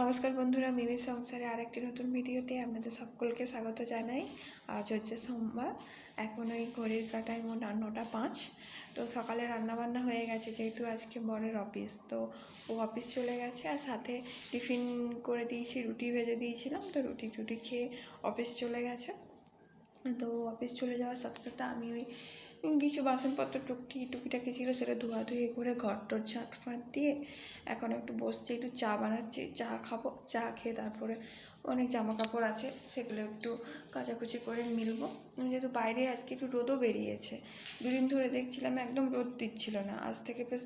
নমস্কার বন্ধুরা, মিমির সংসারে আরেকটি নতুন ভিডিওতে আপনাদের সকলকে স্বাগত জানাই। আজ হচ্ছে সোমবার, এখন ওই ঘড়ির কাঁটায় মোট 9:05। তো সকালে রান্নাবান্না হয়ে গেছে, যেহেতু আজকে বরের অফিস, তো ও অফিস চলে গেছে। আর সাথে টিফিন করে দিয়েছি, রুটি ভেজে দিয়েছিলাম, তো রুটি খেয়ে অফিস চলে গেছে। তো অফিস চলে যাওয়ার সাথে সাথে আমি ওই কিছু বাসনপত্র টুকিটাকি ছিল, সেটা ধোয়াধুয়ি করে ঘরটর ঝাঁটফাট দিয়ে এখন একটু বসছি, একটু চা বানাচ্ছি, চা খাবো। চা খেয়ে তারপরে অনেক জামা কাপড় আছে, সেগুলো একটু কাচাকুচি করে মিলবো। যেহেতু বাইরে আজকে একটু রোদও বেরিয়েছে, দুদিন ধরে দেখছিলাম একদম রোদ দিচ্ছিল না, আজ থেকে বেশ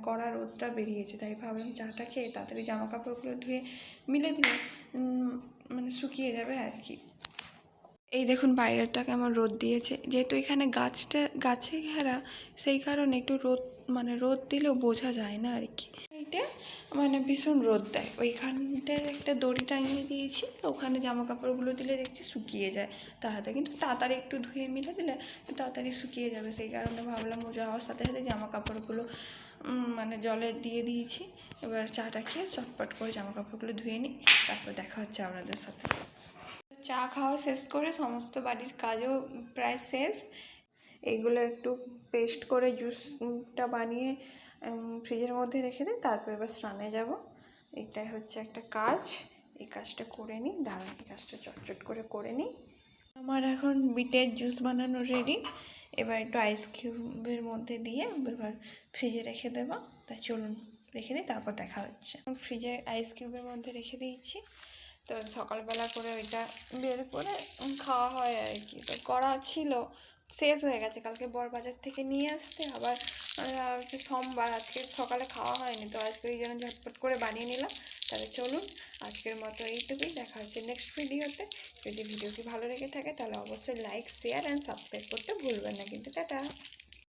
কড়া রোদটা বেরিয়েছে। তাই ভাবলাম চাটা খেয়ে তাড়াতাড়ি জামা কাপড়গুলো ধুয়ে মিলে দিলে শুকিয়ে যাবে আর কি। এই দেখুন বাইরেটা কেমন রোদ দিয়েছে, যেহেতু এখানে গাছে ঘেরা, সেই কারণে একটু রোদ দিলেও বোঝা যায় না আর কি। এইটা ভীষণ রোদ দেয়। ওইখানটায় একটা দড়ি টাঙিয়ে দিয়েছি, ওখানে জামা কাপড়গুলো দিলে দেখছি শুকিয়ে যায় তাড়াতাড়ি, কিন্তু তাড়াতাড়ি একটু ধুয়ে মিলে দিলে তাড়াতাড়ি শুকিয়ে যাবে। সেই কারণে ভাবলাম ও যাওয়ার সাথে সাথে জামা কাপড়গুলো জলে দিয়ে দিয়েছি। এবার চাটা খেয়ে চটপট করে জামা কাপড়গুলো ধুয়ে নিই, তারপর দেখা হচ্ছে আপনাদের সাথে। চা খাওয়া শেষ করে সমস্ত বাড়ির কাজও প্রায় শেষ। এইগুলো একটু পেস্ট করে জুসটা বানিয়ে ফ্রিজের মধ্যে রেখে দিই, তারপর এবার স্নানে যাব। এটাই হচ্ছে একটা কাজ, এই কাজটা করে নিই। দাঁড়ান, এই কাজটা চটচট করে নিই। আমার এখন বিটের জুস বানানো রেডি। এবার একটু আইস কিউবের মধ্যে দিয়ে এবার ফ্রিজে রেখে দেবো। তাই চলুন রেখে দিই, তারপর দেখা হচ্ছে। ফ্রিজে আইস কিউবের মধ্যে রেখে দিয়েছি, তো সকালবেলা করে ওইটা বের করে খাওয়া হয় আর কি। তো করা ছিল, শেষ হয়ে গেছে। কালকে বর বাজার থেকে নিয়ে আসতে, আবার সোমবার, আজকে সকালে খাওয়া হয়নি, তো আজকে ওই জন্য ঝটপট করে বানিয়ে নিলাম। তাহলে চলুন, আজকের মতো এইটুকুই। দেখা হচ্ছে নেক্সট ভিডিওতে। যদি ভিডিওটি ভালো লেগে থাকে তাহলে অবশ্যই লাইক, শেয়ার অ্যান্ড সাবস্ক্রাইব করতে ভুলবেন না কিন্তু। টাটা।